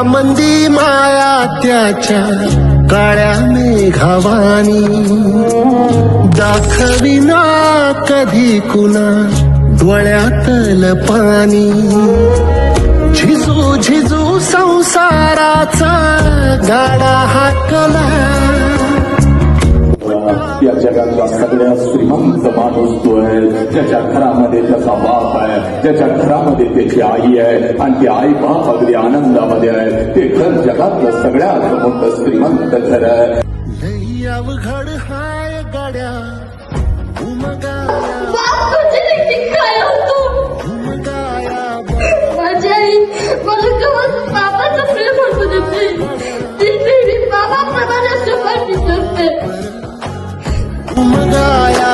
मंदी माया त्याच्या काळ्या मेघावानी दाखविना कधी कुणा डोळ्यातल पाणी झिजू झिजू संसाराचा गाडा हाकला या जगातला सगळ्यात श्रीमंत माणूस तो आहे ज्याच्या घरामध्ये त्याचा बाप आहे, ज्याच्या घरामध्ये त्याची आई आहे आणि ती आई बाप अगदी आनंदामध्ये आहे. ते घर जगातलं सगळ्यात मोठं श्रीमंत घर आहे. लई अवघड हाय गाड्या माझी आई मला कवच बाबाचं प्रेम होतं देते ती नेहमी बाबाप्रमाणे सुपारी करते उमगाया